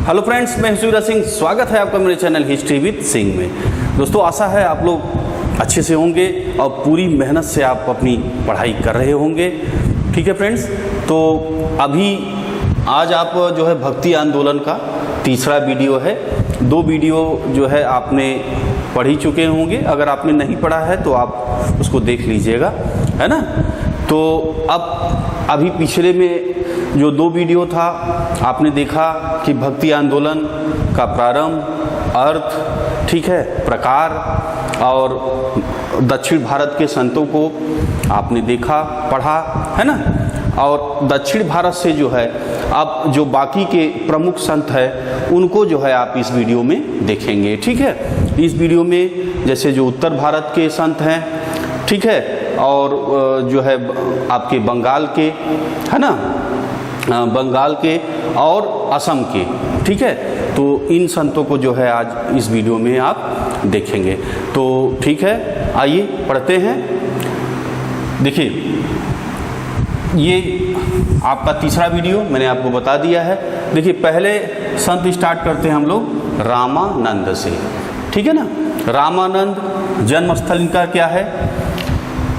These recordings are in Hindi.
हेलो फ्रेंड्स, मैं सूर्य सिंह। स्वागत है आपका मेरे चैनल हिस्ट्री विद सिंह में। दोस्तों, आशा है आप लोग अच्छे से होंगे और पूरी मेहनत से आप अपनी पढ़ाई कर रहे होंगे। ठीक है फ्रेंड्स, तो अभी आज आप जो है भक्ति आंदोलन का तीसरा वीडियो है। 2 वीडियो जो है आपने पढ़ ही चुके होंगे। अगर आपने नहीं पढ़ा है तो आप उसको देख लीजिएगा, है ना। तो अब अभी पिछले में जो 2 वीडियो था, आपने देखा कि भक्ति आंदोलन का प्रारंभ, अर्थ, ठीक है, प्रकार और दक्षिण भारत के संतों को आपने देखा, पढ़ा, है ना। और दक्षिण भारत से जो है अब जो बाकी के प्रमुख संत हैं उनको जो है आप इस वीडियो में देखेंगे। ठीक है, इस वीडियो में जैसे जो उत्तर भारत के संत हैं, ठीक है, और जो है आपके बंगाल के, है ना, बंगाल के और असम के, ठीक है। तो इन संतों को जो है आज इस वीडियो में आप देखेंगे। तो ठीक है, आइए पढ़ते हैं। देखिए, ये आपका तीसरा वीडियो मैंने आपको बता दिया है। देखिए, पहले संत स्टार्ट करते हैं हम लोग रामानंद से, ठीक है ना। रामानंद जन्म स्थल इनका क्या है?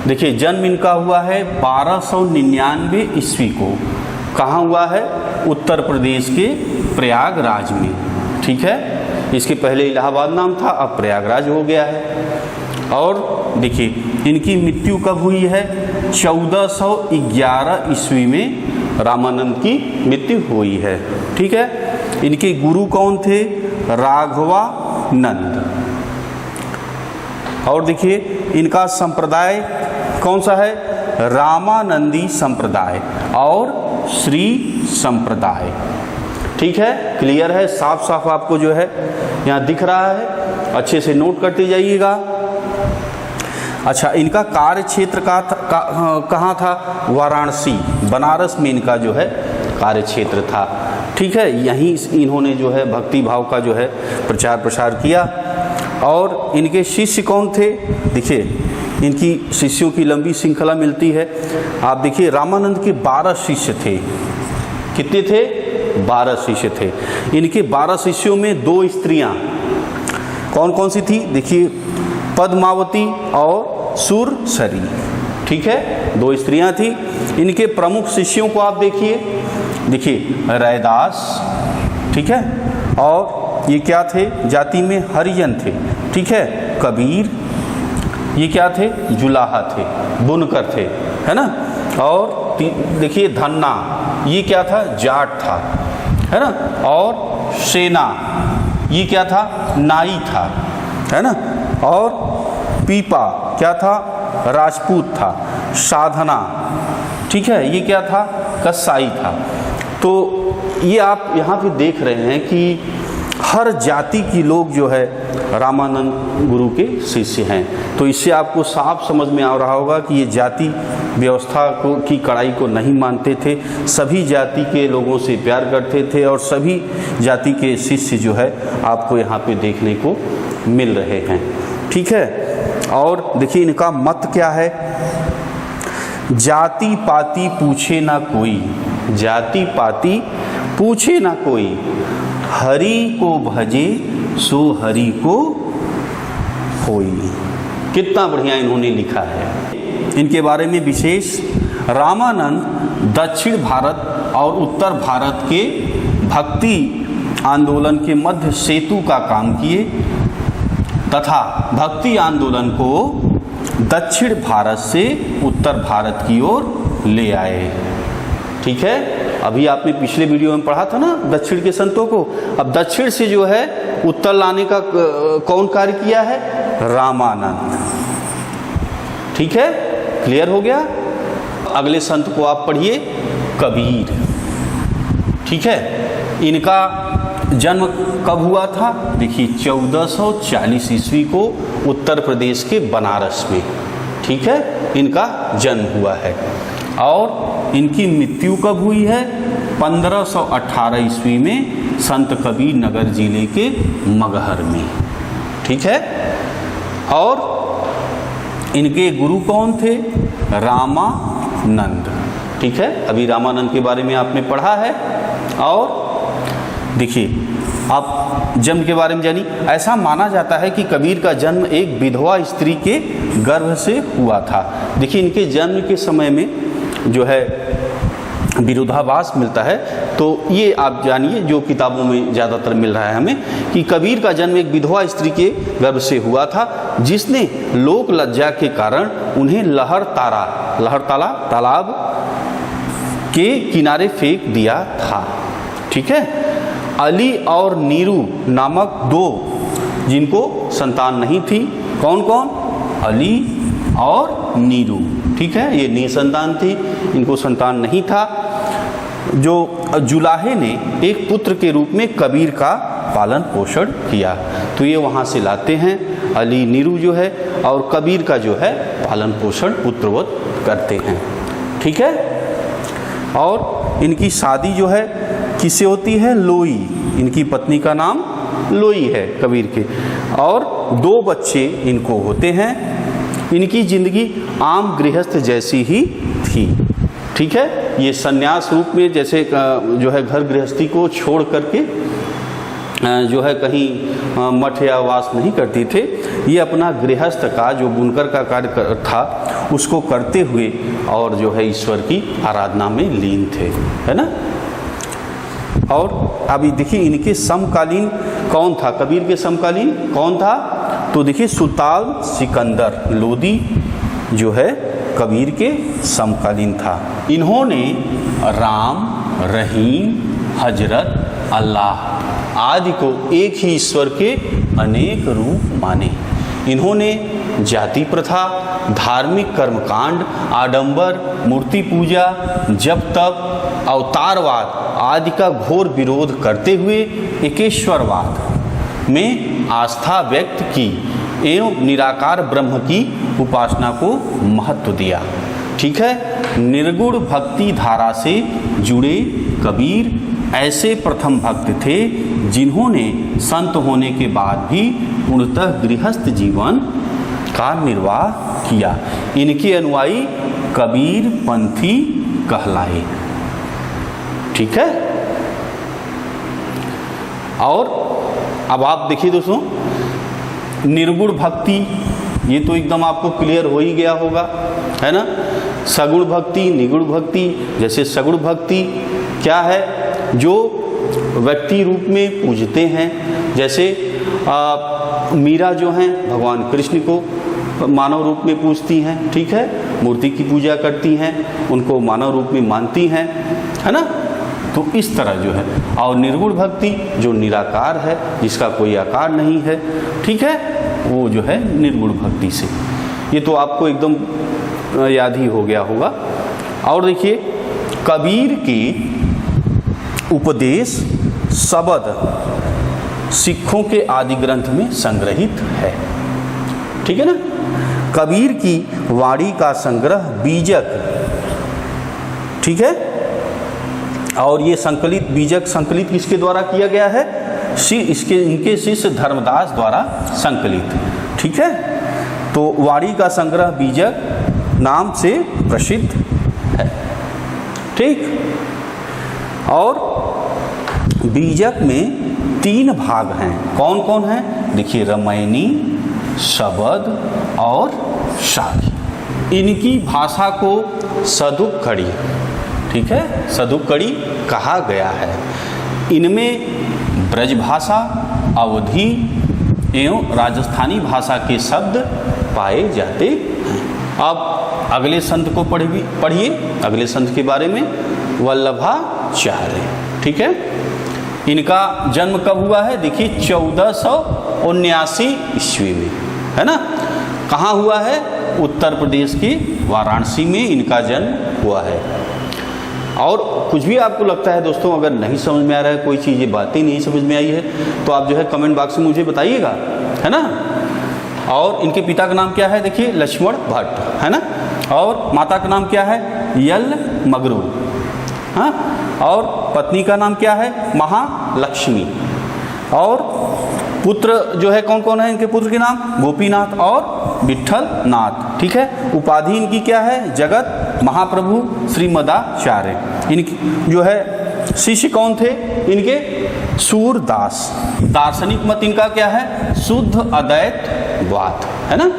देखिए, जन्म इनका हुआ है 1299 ईस्वी को। कहाँ हुआ है? उत्तर प्रदेश के प्रयागराज में, ठीक है। इसके पहले इलाहाबाद नाम था, अब प्रयागराज हो गया है। और देखिए, इनकी मृत्यु कब हुई है? 1411 ईस्वी में रामानंद की मृत्यु हुई है, ठीक है। इनके गुरु कौन थे? राघवानंद। और देखिए, इनका संप्रदाय कौन सा है? रामानंदी संप्रदाय और श्री संप्रदाय, ठीक है। क्लियर है, साफ साफ आपको जो है यहाँ दिख रहा है। अच्छे से नोट करते जाइएगा। अच्छा, इनका कार्य क्षेत्र कहाँ था? वाराणसी, बनारस में इनका जो है कार्य क्षेत्र था, ठीक है। यहीं इन्होंने जो है भक्ति भाव का जो है प्रचार प्रसार किया। और इनके शिष्य कौन थे? देखिए, इनकी शिष्यों की लंबी श्रृंखला मिलती है। आप देखिए, रामानंद के 12 शिष्य थे। कितने थे? 12 शिष्य थे। इनके 12 शिष्यों में 2 स्त्रियां कौन कौन सी थी? देखिए, पद्मावती और सुरसरी, ठीक है, 2 स्त्रियां थी। इनके प्रमुख शिष्यों को आप देखिए रैदास, ठीक है, और ये क्या थे? जाति में हरिजन थे, ठीक है। कबीर, ये क्या थे? जुलाहा थे, बुनकर थे, है ना। और देखिए धन्ना, ये क्या था? जाट था, है ना। और सेना, ये क्या था? नाई था, है ना। और पीपा क्या था? राजपूत था। साधना, ठीक है, ये क्या था? कसाई था। तो ये आप यहाँ पे देख रहे हैं कि हर जाति की लोग जो है रामानंद गुरु के शिष्य हैं। तो इससे आपको साफ समझ में आ रहा होगा कि ये जाति व्यवस्था की कड़ाई को नहीं मानते थे। सभी जाति के लोगों से प्यार करते थे और सभी जाति के शिष्य जो है आपको यहाँ पे देखने को मिल रहे हैं, ठीक है। और देखिए, इनका मत क्या है? जाति पाति पूछे ना कोई, जाति पाति पूछे ना कोई, हरि को भजे सो हरि को होई। कितना बढ़िया इन्होंने लिखा है। इनके बारे में विशेष, रामानंद दक्षिण भारत और उत्तर भारत के भक्ति आंदोलन के मध्य सेतु का काम किए तथा भक्ति आंदोलन को दक्षिण भारत से उत्तर भारत की ओर ले आए, ठीक है। अभी आपने पिछले वीडियो में पढ़ा था ना दक्षिण के संतों को। अब दक्षिण से जो है उत्तर लाने का कौन कार्य किया है? रामानंद, ठीक है। क्लियर हो गया। अगले संत को आप पढ़िए, कबीर, ठीक है। इनका जन्म कब हुआ था? देखिए, 1440 ईस्वी को उत्तर प्रदेश के बनारस में, ठीक है, इनका जन्म हुआ है। और इनकी मृत्यु कब हुई है? 1518 ईस्वी में संत कबीर नगर जिले के मगहर में, ठीक है। और इनके गुरु कौन थे? रामानंद, ठीक है। अभी रामानंद के बारे में आपने पढ़ा है। और देखिए, आप जन्म के बारे में जानी। ऐसा माना जाता है कि कबीर का जन्म एक विधवा स्त्री के गर्भ से हुआ था। देखिए, इनके जन्म के समय में जो है विरोधाभास मिलता है, तो ये आप जानिए, जो किताबों में ज़्यादातर मिल रहा है हमें, कि कबीर का जन्म एक विधवा स्त्री के गर्भ से हुआ था, जिसने लोक लज्जा के कारण उन्हें लहरताला तालाब के किनारे फेंक दिया था। ठीक है। अली और नीरू नामक दो जिनको संतान नहीं थी, कौन कौन? अली और नीरू। ठीक है, ये निसंतान थी, इनको संतान नहीं था। जो जुलाहे ने एक पुत्र के रूप में कबीर का पालन पोषण किया, तो ये वहाँ से लाते हैं। अली नीरू जो है और कबीर का जो है पालन पोषण पुत्रवत करते हैं। ठीक है। और इनकी शादी जो है किससे होती है? लोई। इनकी पत्नी का नाम लोई है कबीर के, और 2 बच्चे इनको होते हैं। इनकी जिंदगी आम गृहस्थ जैसी ही थी। ठीक है। ये संन्यास रूप में, जैसे जो है घर गृहस्थी को छोड़ करके जो है कहीं मठ या वास नहीं करती थे, ये अपना गृहस्थ का जो बुनकर का कार्य था उसको करते हुए और जो है ईश्वर की आराधना में लीन थे, है ना। और अभी देखिए, इनके समकालीन कौन था? कबीर के समकालीन कौन था? तो देखिए, सुल्तान सिकंदर लोदी जो है कबीर के समकालीन था। इन्होंने राम, रहीम, हजरत, अल्लाह आदि को एक ही ईश्वर के अनेक रूप माने। इन्होंने जाति प्रथा, धार्मिक कर्मकांड, आडंबर, मूर्ति पूजा, जप तप, अवतारवाद आदि का घोर विरोध करते हुए एकेश्वरवाद में आस्था व्यक्त की एवं निराकार ब्रह्म की उपासना को महत्व दिया। ठीक है। निर्गुण भक्ति धारा से जुड़े कबीर ऐसे प्रथम भक्त थे जिन्होंने संत होने के बाद भी पूर्णतः गृहस्थ जीवन का निर्वाह किया। इनके अनुयायी कबीर पंथी कहलाए। ठीक है। और अब आप देखिए दोस्तों, निर्गुण भक्ति ये तो एकदम आपको क्लियर हो ही गया होगा, है ना। सगुण भक्ति, निगुण भक्ति। जैसे सगुण भक्ति क्या है? जो व्यक्ति रूप में पूजते हैं, जैसे मीरा जो हैं भगवान कृष्ण को मानव रूप में पूजती हैं। ठीक है। मूर्ति की पूजा करती हैं, उनको मानव रूप में मानती हैं, है ना। तो इस तरह जो है, और निर्गुण भक्ति जो निराकार है, जिसका कोई आकार नहीं है, ठीक है, वो जो है निर्गुण भक्ति से। ये तो आपको एकदम याद ही हो गया होगा। और देखिए, कबीर की उपदेश शब्द सिखों के आदि ग्रंथ में संग्रहित है। ठीक है ना। कबीर की वाणी का संग्रह बीजक, ठीक है, और ये संकलित बीजक संकलित किसके द्वारा किया गया है? इनके शिष्य धर्मदास द्वारा संकलित। ठीक है। तो वाणी का संग्रह बीजक नाम से प्रसिद्ध है। ठीक। और बीजक में 3 भाग हैं। कौन कौन है? देखिए, रामायणी, शबद और शाही। इनकी भाषा को सदुक्कड़ी, ठीक है, सदुक्कड़ी कहा गया है। इनमें ब्रजभाषा, अवधी एवं राजस्थानी भाषा के शब्द पाए जाते हैं। अब अगले संत को पढ़िए, अगले संत के बारे में, वल्लभाचार्य। ठीक है। इनका जन्म कब हुआ है? देखिए, 1479 ईस्वी में, है ना। कहाँ हुआ है? उत्तर प्रदेश के वाराणसी में इनका जन्म हुआ है। और कुछ भी आपको लगता है दोस्तों, अगर नहीं समझ में आ रहा है कोई चीज़, ये बातें नहीं समझ में आई है, तो आप जो है कमेंट बॉक्स में मुझे बताइएगा, है ना। और इनके पिता का नाम क्या है? देखिए, लक्ष्मण भट्ट, है ना। और माता का नाम क्या है? यल मगरू। हाँ। और पत्नी का नाम क्या है? महालक्ष्मी। और पुत्र जो है कौन कौन है इनके पुत्र के नाम? गोपीनाथ और विठल नाथ। ठीक है। उपाधि इनकी क्या है? जगत महाप्रभु श्रीमदाचार्य। इनकी जो है शिष्य कौन थे इनके? सूरदास। दार्शनिक मत इनका क्या है? शुद्ध अद्वैतवाद, है ना।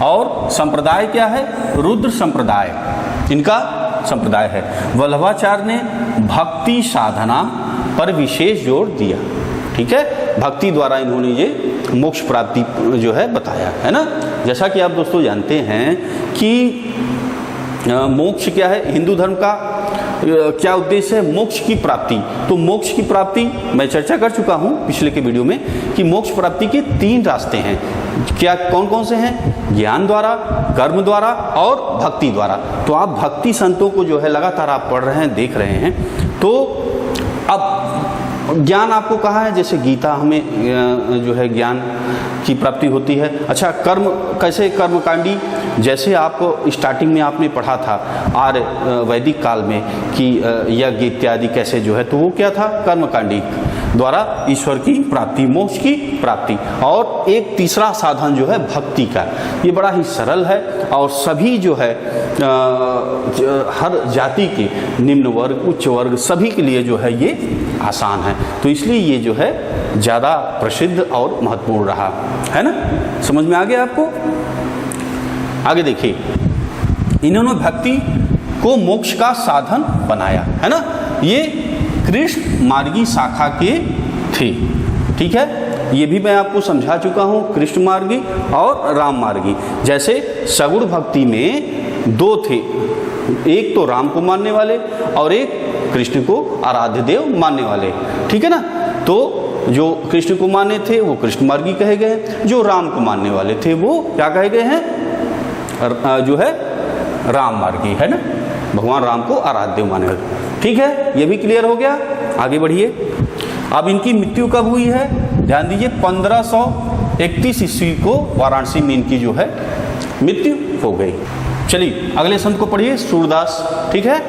और संप्रदाय क्या है? रुद्र संप्रदाय इनका संप्रदाय है। वल्लभाचार्य ने भक्ति साधना पर विशेष जोर दिया, ठीक है। भक्ति द्वारा इन्होंने ये मोक्ष प्राप्ति जो है बताया, है ना। जैसा कि आप दोस्तों जानते हैं कि मोक्ष क्या है, हिंदू धर्म का क्या उद्देश्य है? मोक्ष की प्राप्ति। तो मोक्ष की प्राप्ति मैं चर्चा कर चुका हूं पिछले के वीडियो में कि मोक्ष प्राप्ति के 3 रास्ते हैं। क्या कौन कौन से हैं? ज्ञान द्वारा, कर्म द्वारा और भक्ति द्वारा। तो आप भक्ति संतों को जो है लगातार आप पढ़ रहे हैं, देख रहे हैं। तो अब ज्ञान आपको कहा है, जैसे गीता हमें जो है ज्ञान की प्राप्ति होती है। अच्छा, कर्म कैसे? कर्मकांडी, जैसे आपको स्टार्टिंग में आपने पढ़ा था वैदिक काल में कि यज्ञ इत्यादि कैसे जो है, तो वो क्या था? कर्मकांडी द्वारा ईश्वर की प्राप्ति, मोक्ष की प्राप्ति। और एक तीसरा साधन जो है भक्ति का, ये बड़ा ही सरल है और सभी जो है हर जाति के निम्न वर्ग, उच्च वर्ग, सभी के लिए जो है ये आसान है। तो इसलिए ये जो है ज़्यादा प्रसिद्ध और महत्वपूर्ण रहा, है ना। समझ में आ गया आपको? आगे देखिए, इन्होंने भक्ति को मोक्ष का साधन बनाया, है ना। ये कृष्ण मार्गी शाखा के थे, ठीक है। ये भी मैं आपको समझा चुका हूँ, कृष्ण मार्गी और राम मार्गी। जैसे सगुण भक्ति में 2 थे, एक तो राम को मानने वाले और एक कृष्ण को आराध्य देव मानने वाले, ठीक है ना। तो जो कृष्ण को मानने थे वो कृष्ण मार्गी कहे गए, जो राम को मानने वाले थे वो क्या कहे गए हैं? जो है राम मार्गी, है ना। भगवान राम को आराध्य देव माने वाले, ठीक है। ये भी क्लियर हो गया। आगे बढ़िए। अब इनकी मृत्यु कब हुई है? ध्यान दीजिए, 1531 ईस्वी को वाराणसी में इनकी जो है मृत्यु हो गई। चलिए अगले संत को पढ़िए, सूरदास, ठीक है।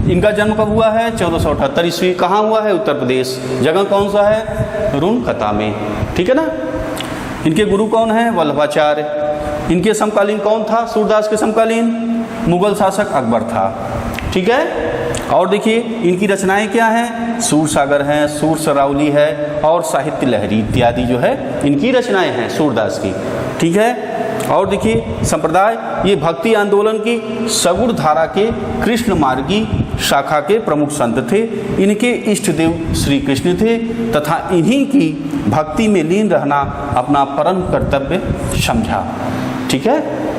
इनका जन्म कब हुआ है? 1478 ईस्वी। कहाँ हुआ है? उत्तर प्रदेश। जगह कौन सा है? रुनखता में, ठीक है ना। इनके गुरु कौन है? वल्लभाचार्य। इनके समकालीन कौन था? सूरदास के समकालीन मुगल शासक अकबर था, ठीक है। और देखिए इनकी रचनाएं क्या हैं? सूर सागर है, सूर सरावली है और साहित्य लहरी इत्यादि जो है इनकी रचनाएं हैं सूरदास की, ठीक है। और देखिए संप्रदाय, ये भक्ति आंदोलन की सगुण धारा के कृष्ण मार्गी शाखा के प्रमुख संत थे। इनके इष्ट देव श्री कृष्ण थे तथा इन्हीं की भक्ति में लीन रहना अपना परम कर्तव्य समझा, ठीक है।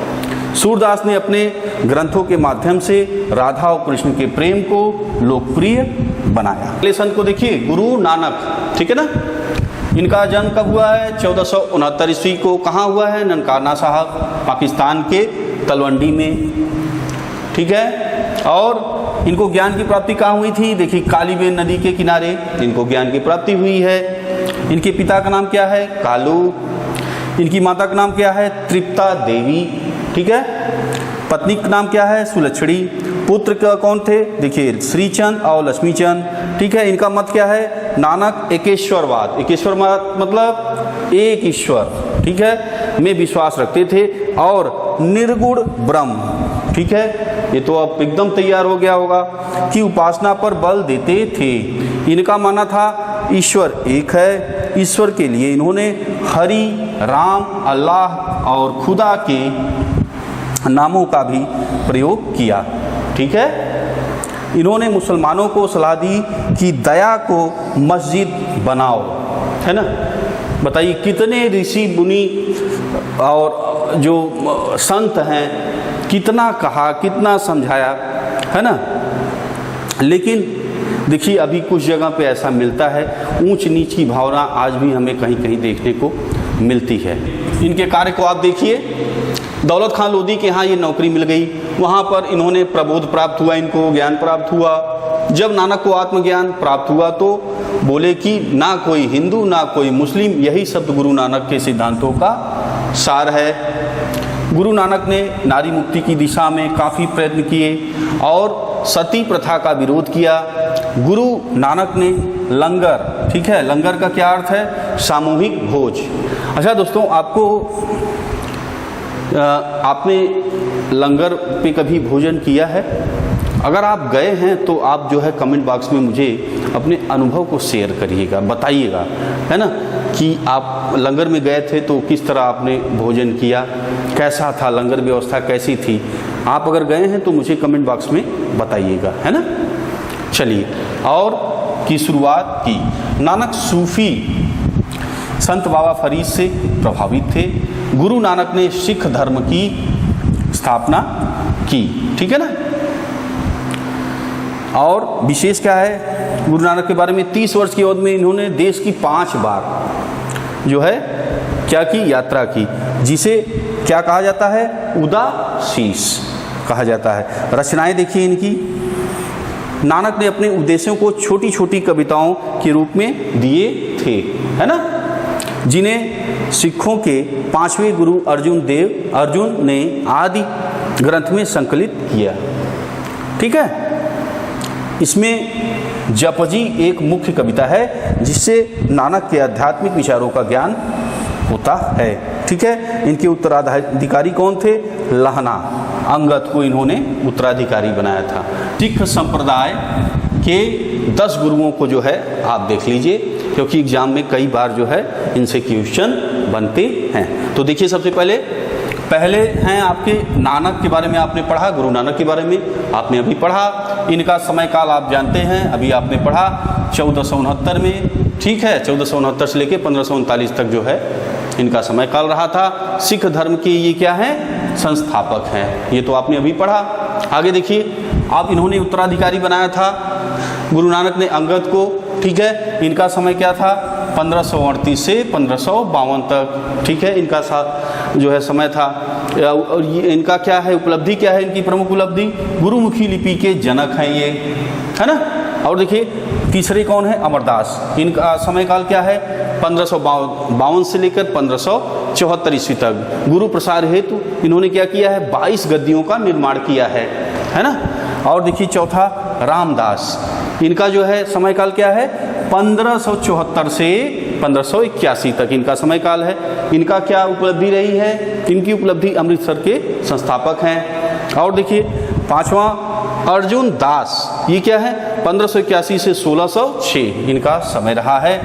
सूरदास ने अपने ग्रंथों के माध्यम से राधा और कृष्ण के प्रेम को लोकप्रिय बनाया। अगले संत को देखिए, गुरु नानक, ठीक है ना। इनका जन्म कब हुआ है? 1469 ईस्वी को। कहाँ हुआ है? ननकाना साहब, पाकिस्तान के तलवंडी में, ठीक है। और इनको ज्ञान की प्राप्ति कहाँ हुई थी? देखिए कालीबेन नदी के किनारे इनको ज्ञान की प्राप्ति हुई है। इनके पिता का नाम क्या है? कालू। इनकी माता का नाम क्या है? तृप्ता देवी, ठीक है। पत्नी का नाम क्या है? सुलक्षणी। पुत्र का कौन थे? देखिए श्रीचंद और लक्ष्मीचंद, ठीक है। इनका मत क्या है? नानक एकेश्वरवाद, एकेश्वरवाद मतलब एक ईश्वर, ठीक है, में विश्वास रखते थे और निर्गुण ब्रह्म, ठीक है। ये तो अब एकदम तैयार हो गया होगा कि उपासना पर बल देते थे। इनका मानना था ईश्वर एक है। ईश्वर के लिए इन्होंने हरि, राम, अल्लाह और खुदा के नामों का भी प्रयोग किया, ठीक है। इन्होंने मुसलमानों को सलाह दी कि दया को मस्जिद बनाओ, है ना। बताइए कितने ऋषि मुनि और जो संत हैं, कितना कहा, कितना समझाया, है ना। लेकिन देखिए अभी कुछ जगह पे ऐसा मिलता है, ऊंच नीच की भावना आज भी हमें कहीं कहीं देखने को मिलती है। इनके कार्य को आप देखिए, दौलत खान लोधी के यहाँ ये नौकरी मिल गई, वहाँ पर इन्होंने प्रबोध प्राप्त हुआ, इनको ज्ञान प्राप्त हुआ। जब नानक को आत्मज्ञान प्राप्त हुआ तो बोले कि ना कोई हिंदू ना कोई मुस्लिम, यही शब्द गुरु नानक के सिद्धांतों का सार है। गुरु नानक ने नारी मुक्ति की दिशा में काफ़ी प्रयत्न किए और सती प्रथा का विरोध किया। गुरु नानक ने लंगर, ठीक है, लंगर का क्या अर्थ है? सामूहिक भोज। अच्छा दोस्तों, आपने लंगर पे कभी भोजन किया है? अगर आप गए हैं तो आप जो है कमेंट बॉक्स में मुझे अपने अनुभव को शेयर करिएगा, बताइएगा, है ना, कि आप लंगर में गए थे तो किस तरह आपने भोजन किया, कैसा था, लंगर व्यवस्था कैसी थी। आप अगर गए हैं तो मुझे कमेंट बॉक्स में बताइएगा, है ना। चलिए, और की शुरुआत की। नानक सूफी संत बाबा फरीद से प्रभावित थे। गुरु नानक ने सिख धर्म की स्थापना की, ठीक है ना। और विशेष क्या है गुरु नानक के बारे में, 30 वर्ष की अवधि में इन्होंने देश की 5 बार जो है क्या की, यात्रा की, जिसे क्या कहा जाता है, उदासीस कहा जाता है। रचनाएं देखिए इनकी। नानक ने अपने उपदेशों को छोटी छोटी कविताओं के रूप में दिए थे, है ना, जिन्हें सिखों के 5वें गुरु अर्जुन ने आदि ग्रंथ में संकलित किया, ठीक है। इसमें जपजी एक मुख्य कविता है जिससे नानक के आध्यात्मिक विचारों का ज्ञान होता है, ठीक है। इनके उत्तराधिकारी कौन थे, लहना अंगद को इन्होंने उत्तराधिकारी बनाया था। सिख संप्रदाय के 10 गुरुओं को जो है आप देख लीजिए, क्योंकि एग्जाम में कई बार जो है इनसे क्वेश्चन बनते हैं। तो देखिए, सबसे पहले हैं आपके नानक के बारे में आपने पढ़ा, गुरु नानक के बारे में आपने अभी पढ़ा। इनका समय काल आप जानते हैं, अभी आपने पढ़ा 1469 में, ठीक है। 1469 से लेकर 1539 तक जो है इनका समय काल रहा था। सिख धर्म के ये क्या है, संस्थापक हैं, ये तो आपने अभी पढ़ा। आगे देखिए, आप इन्होंने उत्तराधिकारी बनाया था गुरु नानक ने अंगद को, ठीक है। इनका समय क्या था, 1538 से 1552 तक, ठीक है, इनका जो है समय था। और ये इनका क्या है, उपलब्धि क्या है, इनकी प्रमुख उपलब्धि, गुरुमुखी लिपि के जनक हैं ये, है ना। और देखिए तीसरे कौन है, अमरदास। इनका समय काल क्या है, 1552 से लेकर 1574 ईस्वी तक। गुरु प्रसार हेतु इन्होंने क्या किया है, 22 गद्दियों का निर्माण किया है ना। और देखिए चौथा रामदास, इनका जो है समय काल क्या है, 1574 से 1581 तक इनका समय काल है। इनका क्या उपलब्धि रही है, इनकी उपलब्धि अमृतसर के संस्थापक हैं। और देखिए पांचवा अर्जुन दास, ये क्या है, 1581 से 1606 इनका समय रहा है।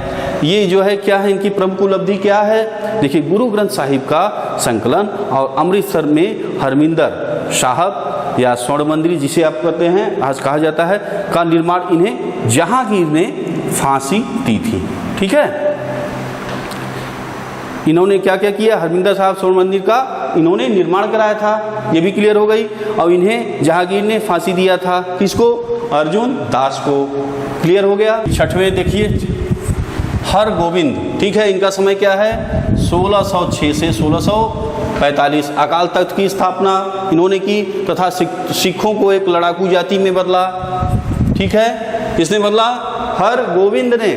ये जो है क्या है, इनकी प्रमुख उपलब्धि क्या है, देखिए गुरु ग्रंथ साहिब का संकलन और अमृतसर में हरमिंदर साहब या स्वर्ण मंदिर जिसे आप कहते हैं आज कहा जाता है, का निर्माण इन्हें जहांगीर ने फांसी दी थी, ठीक है। इन्होंने क्या क्या किया, हरमिंदर साहब स्वर्ण मंदिर का इन्होंने निर्माण कराया था, ये भी क्लियर हो गई। और इन्हें जहांगीर ने फांसी दिया था, किसको, अर्जुन दास को, क्लियर हो गया। छठवें देखिए हर गोविंद, ठीक है, इनका समय क्या है, 1606 से 1645। अकाल तख्त की स्थापना इन्होंने की तथा सिखों को एक लड़ाकू जाति में बदला, ठीक है, किसने बदला, हर गोविंद ने,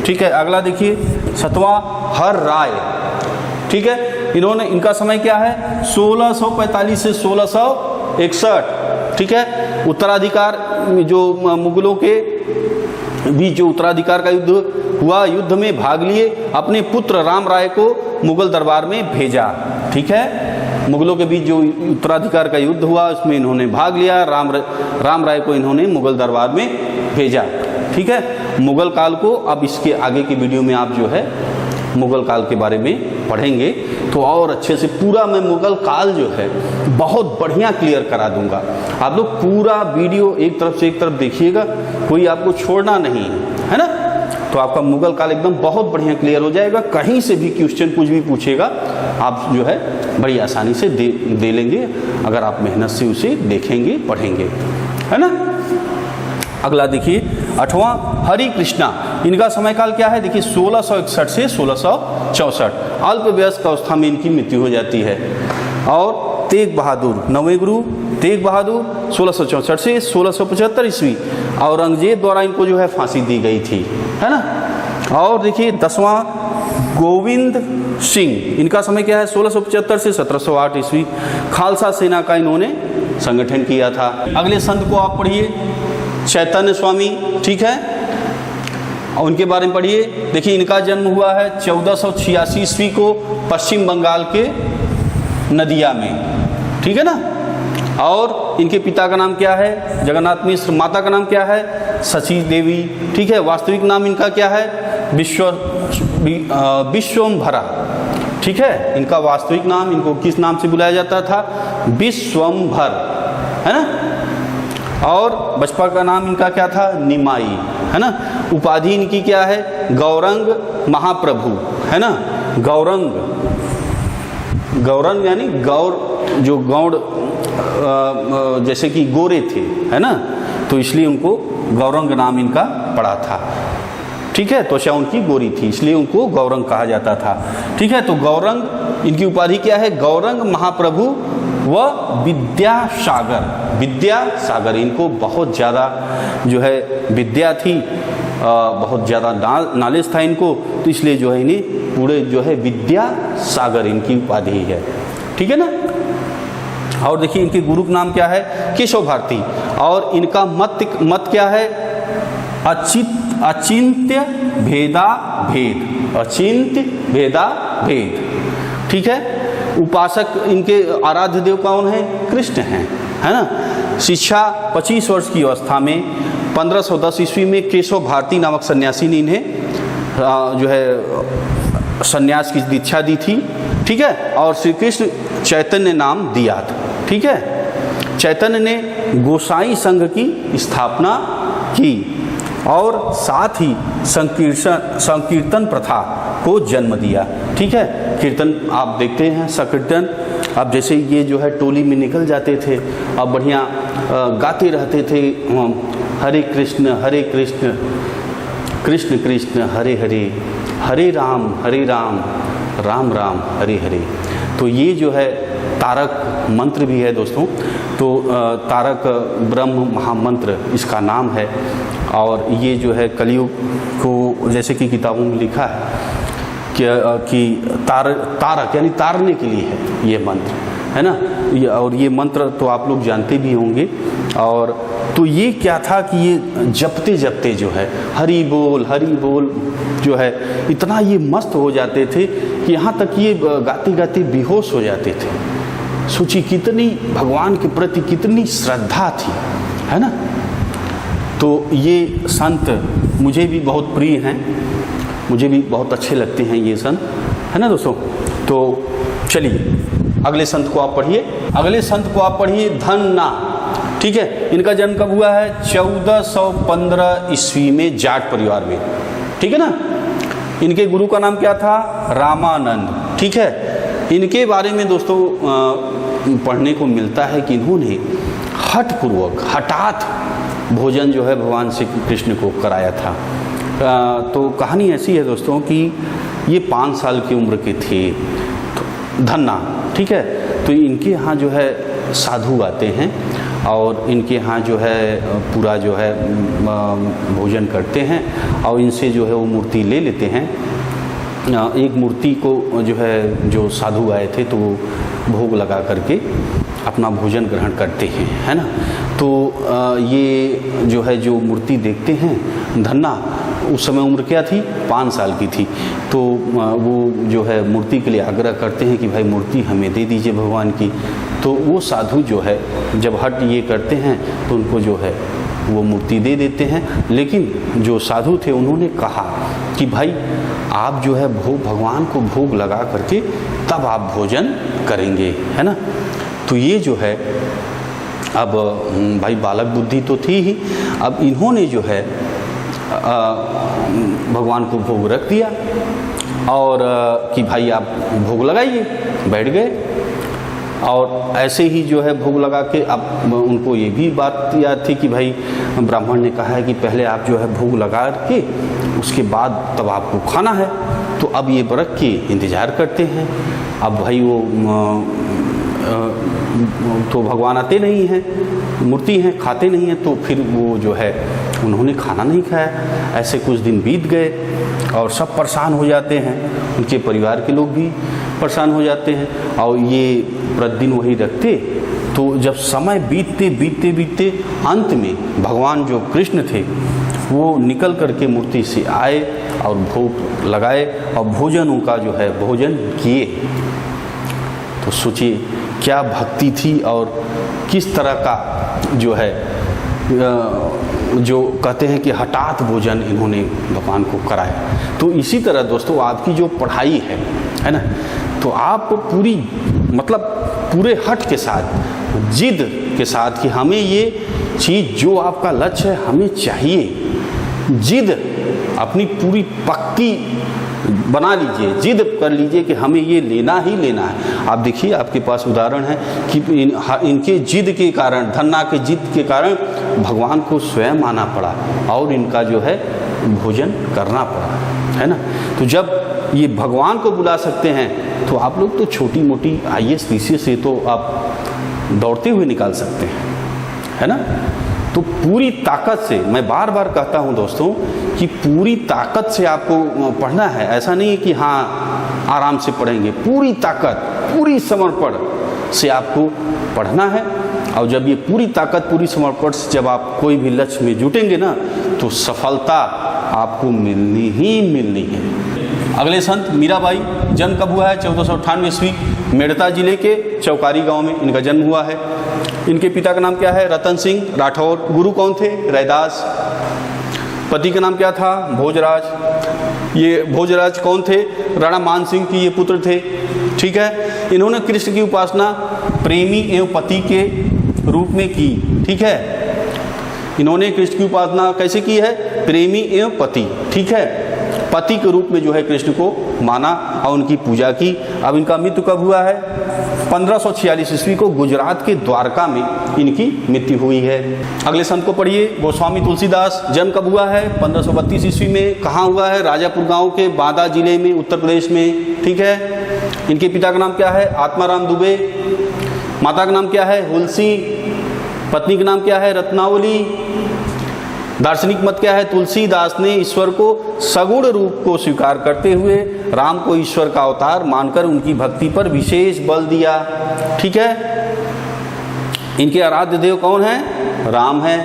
ठीक है। अगला देखिए सतवां हर राय, ठीक है, इन्होंने, इनका समय क्या है, 1645 से 1661, ठीक है। उत्तराधिकार जो मुगलों के बीच जो उत्तराधिकार का युद्ध हुआ, युद्ध में भाग लिए, अपने पुत्र राम राय को मुगल दरबार में भेजा, ठीक है। मुगलों के बीच जो उत्तराधिकार का युद्ध हुआ उसमें इन्होंने भाग लिया, राम राय को इन्होंने मुगल दरबार में भेजा, ठीक है। मुगल काल को अब इसके आगे की वीडियो में आप जो है मुगल काल के बारे में पढ़ेंगे तो और अच्छे से पूरा मैं मुगल काल जो है बहुत बढ़िया क्लियर करा दूंगा। आप लोग पूरा वीडियो एक तरफ से एक तरफ देखिएगा, कोई आपको छोड़ना नहीं है ना, तो आपका मुगल काल एकदम बहुत बढ़िया क्लियर हो जाएगा। कहीं से भी क्वेश्चन कुछ भी पूछेगा आप जो है बड़ी आसानी से दे लेंगे, अगर आप मेहनत से उसे देखेंगे पढ़ेंगे, है ना। अगला देखिए 8वां हरि कृष्णा, इनका समय काल क्या है, देखिए 1661 से 1664। अल्प वयस्क अवस्था में इनकी मृत्यु हो जाती है। और तेग बहादुर, 9वें गुरु तेग बहादुर 1664 से 1675 ईस्वी, औरंगजेब द्वारा इनको जो है फांसी दी गई थी, है ना। और देखिए 10वां गोविंद सिंह, इनका समय क्या है, 1675 से 1708 ईस्वी। खालसा सेना का इन्होंने संगठन किया था। अगले संत को आप पढ़िए, चैतन्य स्वामी, ठीक है, और उनके बारे में पढ़िए। देखिए इनका जन्म हुआ है 1486 ईस्वी को पश्चिम बंगाल के नदिया में, ठीक है ना। और इनके पिता का नाम क्या है? जगन्नाथ मिश्र। माता का नाम क्या है? शची देवी। ठीक है, वास्तविक नाम इनका क्या है? विश्वम्भरा। ठीक है, इनका वास्तविक नाम, इनको किस नाम से बुलाया जाता था? विश्वम्भर, है ना। और बचपन का नाम इनका क्या था? निमाई, है ना। उपाधि इनकी क्या है? गौरंग महाप्रभु, है ना। गौरंग, गौरंग यानी गौर, जो गौड़ जैसे कि गोरे थे, है ना, तो इसलिए उनको गौरंग नाम इनका पड़ा था। ठीक है, त्वचा उनकी गोरी थी, इसलिए उनको गौरंग कहा जाता था। ठीक है, तो गौरंग, इनकी उपाधि क्या है? गौरंग महाप्रभु व विद्यासागर। विद्यासागर, इनको बहुत ज़्यादा जो है विद्या थी, बहुत ज़्यादा नॉलेज था इनको, तो इसलिए जो है इन्हें पूरे जो है विद्यासागर इनकी उपाधि है। ठीक है ना। और देखिए इनके गुरु का नाम क्या है? केशव भारती। और इनका मत क्या है? अचिंत्य भेदा भेद। अचिंत्य भेदा भेद। ठीक है। उपासक इनके आराध्य देव कौन है? कृष्ण हैं, है ना। शिक्षा 25 वर्ष की अवस्था में 1510 ईस्वी में केशव भारती नामक सन्यासी ने इन्हें जो है सन्यास की दीक्षा दी थी। ठीक है, और श्री कृष्ण चैतन्य नाम दिया था। ठीक है, चैतन्य ने गोसाई संघ की स्थापना की और साथ ही संकीर्तन प्रथा को जन्म दिया। ठीक है, कीर्तन आप देखते हैं, संकीर्तन, अब जैसे ये जो है टोली में निकल जाते थे, अब बढ़िया गाते रहते थे, हरे कृष्ण कृष्ण कृष्ण हरे हरे, हरे राम राम राम हरे हरे। तो ये जो है तारक मंत्र भी है दोस्तों। तो तारक ब्रह्म महामंत्र इसका नाम है। और ये जो है कलयुग को, जैसे कि किताबों में लिखा है कि तारक यानी तारने के लिए है ये मंत्र, है ना। और ये मंत्र तो आप लोग जानते भी होंगे। और तो ये क्या था कि ये जपते जपते जो है हरि बोल जो है इतना ये मस्त हो जाते थे कि यहाँ तक ये गाते गाते बेहोश हो जाते थे। सोचिए कितनी भगवान के प्रति कितनी श्रद्धा थी, है ना। तो ये संत मुझे भी बहुत प्रिय हैं, मुझे भी बहुत अच्छे लगते हैं ये संत, है ना दोस्तों। तो चलिए अगले संत को आप पढ़िए। अगले संत को आप पढ़िए धन्ना। ठीक है, इनका जन्म कब हुआ है? 1415 ईस्वी में जाट परिवार में। ठीक है ना। इनके गुरु का नाम क्या था? रामानंद। ठीक है, इनके बारे में दोस्तों पढ़ने को मिलता है कि इन्होंने हठात भोजन जो है भगवान श्री कृष्ण को कराया था। तो कहानी ऐसी है दोस्तों कि ये 5 साल की उम्र के थे धन्ना। ठीक है, तो इनके यहाँ जो है साधु आते हैं और इनके यहाँ जो है पूरा जो है भोजन करते हैं और इनसे जो है वो मूर्ति ले लेते हैं। एक मूर्ति को जो है जो साधु आए थे तो वो भोग लगा करके अपना भोजन ग्रहण करते हैं, है ना। तो ये जो है जो मूर्ति देखते हैं धन्ना, उस समय उम्र क्या थी? 5 साल की थी। तो वो जो है मूर्ति के लिए आग्रह करते हैं कि भाई मूर्ति हमें दे दीजिए भगवान की। तो वो साधु जो है जब हट ये करते हैं तो उनको जो है वो मूर्ति दे देते हैं। लेकिन जो साधु थे उन्होंने कहा कि भाई आप जो है भगवान को भोग लगा करके तब आप भोजन करेंगे, है ना। तो ये जो है अब भाई बालक बुद्धि तो थी ही, अब इन्होंने जो है भगवान को भोग रख दिया और कि भाई आप भोग लगाइए, बैठ गए। और ऐसे ही जो है भोग लगा के अब उनको ये भी बात याद थी कि भाई ब्राह्मण ने कहा है कि पहले आप जो है भोग लगा के उसके बाद तब आपको खाना है। तो अब ये रख के इंतज़ार करते हैं। अब भाई वो तो भगवान आते नहीं हैं, मूर्ति हैं, खाते नहीं हैं। तो फिर वो जो है उन्होंने खाना नहीं खाया। ऐसे कुछ दिन बीत गए और सब परेशान हो जाते हैं, उनके परिवार के लोग भी परेशान हो जाते हैं और ये प्रतिदिन वही रखते। तो जब समय बीतते अंत में भगवान जो कृष्ण थे वो निकल करके मूर्ति से आए और भोग लगाए और भोजन उनका जो है भोजन किए। तो सोचिए क्या भक्ति थी और किस तरह का जो है जो कहते हैं कि हठात भोजन इन्होंने भगवान को कराया। तो इसी तरह दोस्तों आपकी जो पढ़ाई है ना, तो आप पूरी मतलब पूरे हट के साथ, जिद के साथ कि हमें ये चीज़ जो आपका लक्ष्य है हमें चाहिए, जिद अपनी पूरी पक्की बना लीजिए, जिद कर लीजिए कि हमें ये लेना ही लेना है। आप देखिए आपके पास उदाहरण है कि इनके जिद के कारण, धन्ना के जिद के कारण भगवान को स्वयं आना पड़ा और इनका जो है भोजन करना पड़ा, है ना। तो जब ये भगवान को बुला सकते हैं तो आप लोग तो छोटी मोटी IAS PCS से तो आप दौड़ते हुए निकाल सकते हैं, है ना। तो पूरी ताकत से, मैं बार बार कहता हूं दोस्तों कि पूरी ताकत से आपको पढ़ना है। ऐसा नहीं है कि हाँ आराम से पढ़ेंगे, पूरी ताकत, पूरी समर्पण से आपको पढ़ना है। और जब ये पूरी ताकत, पूरी समर्पण से जब आप कोई भी लक्ष्य में जुटेंगे ना, तो सफलता आपको मिलनी ही मिलनी है। अगले संत मीराबाई, जन्म कब हुआ है? 1498 ईस्वी, मेड़ता जिले के चौकारी गांव में इनका जन्म हुआ है। इनके पिता का नाम क्या है? रतन सिंह राठौर। गुरु कौन थे? रैदास। पति का नाम क्या था? भोजराज। ये भोजराज कौन थे? राणा मान सिंह की ये पुत्र थे, ठीक है। इन्होंने कृष्ण की उपासना प्रेमी एवं पति के रूप में की, ठीक है। इन्होंने कृष्ण की उपासना कैसे की है? प्रेमी एवं पति, ठीक है, पति के रूप में जो है कृष्ण को माना और उनकी पूजा की। अब इनका मृत्यु कब हुआ है? 1546 ईस्वी को गुजरात के द्वारका में इनकी मृत्यु हुई है। अगले संत को पढ़िए, गोस्वामी तुलसीदास। जन्म कब हुआ है? 1532 ईस्वी में। कहाँ हुआ है? राजापुर गांव के बांदा जिले में, उत्तर प्रदेश में, ठीक है। इनके पिता का नाम क्या है? आत्माराम दुबे। माता का नाम क्या है? हुलसी। पत्नी का नाम क्या है? रत्नावली। दार्शनिक मत क्या है? तुलसीदास ने ईश्वर को सगुण रूप को स्वीकार करते हुए राम को ईश्वर का अवतार मानकर उनकी भक्ति पर विशेष बल दिया, ठीक है। इनके आराध्य देव कौन है? राम है,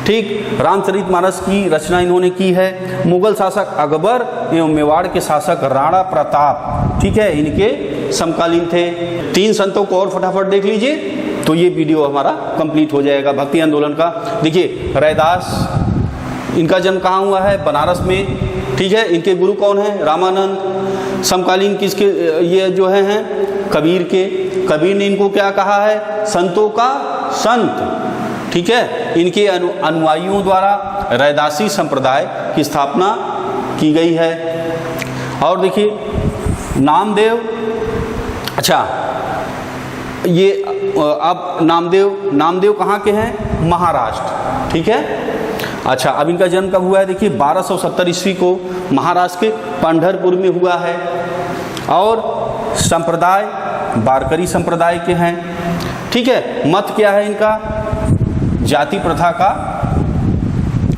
ठीक। रामचरितमानस की रचना इन्होंने की है। मुगल शासक अकबर एवं मेवाड़ के शासक राणा प्रताप, ठीक है, इनके समकालीन थे। 3 संतों को और फटाफट देख लीजिए तो ये वीडियो हमारा कंप्लीट हो जाएगा भक्ति आंदोलन का। देखिए रैदास, इनका जन्म कहाँ हुआ है? बनारस में, ठीक है। इनके गुरु कौन है? रामानंद। समकालीन किसके ये जो हैं? कबीर के। कबीर ने इनको क्या कहा है? संतों का संत, ठीक है। इनके अनुयायियों द्वारा रैदासी संप्रदाय की स्थापना की गई है। और देखिए नामदेव, अच्छा ये अब नामदेव कहाँ के हैं? महाराष्ट्र, ठीक है। अच्छा अब इनका जन्म कब हुआ है? देखिए 1270 ईस्वी को महाराष्ट्र के पंढरपुर में हुआ है। और संप्रदाय वारकरी संप्रदाय के हैं, ठीक है। मत क्या है इनका? जाति प्रथा का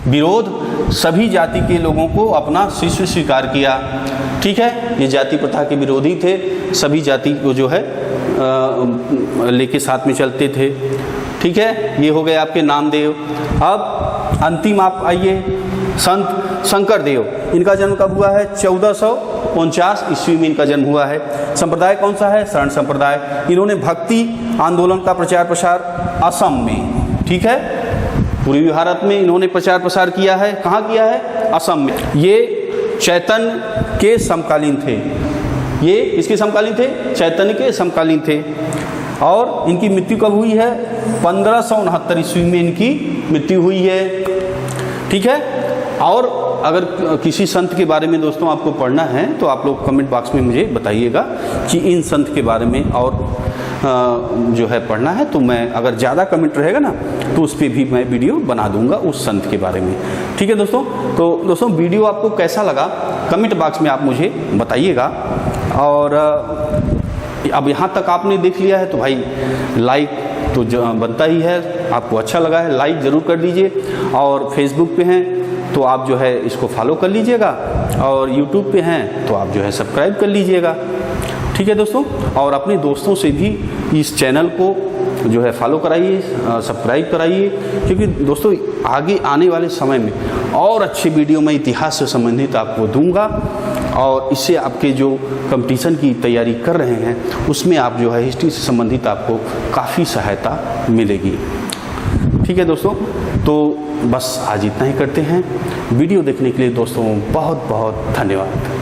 विरोध, सभी जाति के लोगों को अपना शिष्य स्वीकार किया, ठीक है। ये जाति प्रथा के विरोधी थे, सभी जाति को जो है लेके साथ में चलते थे, ठीक है। ये हो गए आपके नामदेव। अब अंतिम आप आइए, संत शंकर देव। इनका जन्म कब हुआ है? 1449 ईस्वी में इनका जन्म हुआ है। संप्रदाय कौन सा है? शरण संप्रदाय। इन्होंने भक्ति आंदोलन का प्रचार प्रसार असम में, ठीक है, पूर्वी भारत में इन्होंने प्रचार प्रसार किया है। कहाँ किया है? असम में। ये चैतन्य के समकालीन थे। ये इसके समकालीन थे? चैतन्य के समकालीन थे। और इनकी मृत्यु कब हुई है? 1569 ईस्वी में इनकी मृत्यु हुई है, ठीक है। और अगर किसी संत के बारे में दोस्तों आपको पढ़ना है तो आप लोग कमेंट बॉक्स में मुझे बताइएगा कि इन संत के बारे में और जो है पढ़ना है, तो मैं अगर ज़्यादा कमेंट रहेगा ना तो उस पर भी मैं वीडियो बना दूंगा उस संत के बारे में, ठीक है दोस्तों। तो दोस्तों वीडियो आपको कैसा लगा कमेंट बॉक्स में आप मुझे बताइएगा। और अब यहाँ तक आपने देख लिया है तो भाई लाइक तो बनता ही है। आपको अच्छा लगा है लाइक ज़रूर कर दीजिए। और फेसबुक पे हैं तो आप जो है इसको फॉलो कर लीजिएगा। और यूट्यूब पे हैं तो आप जो है सब्सक्राइब कर लीजिएगा, ठीक है दोस्तों। और अपने दोस्तों से भी इस चैनल को जो है फॉलो कराइए, सब्सक्राइब कराइए, क्योंकि दोस्तों आगे आने वाले समय में और अच्छे वीडियो मैं इतिहास से संबंधित आपको दूंगा। और इससे आपके जो कंपटीशन की तैयारी कर रहे हैं उसमें आप जो है हिस्ट्री से संबंधित आपको काफ़ी सहायता मिलेगी। ठीक है दोस्तों, तो बस आज इतना ही करते हैं। वीडियो देखने के लिए दोस्तों बहुत बहुत धन्यवाद।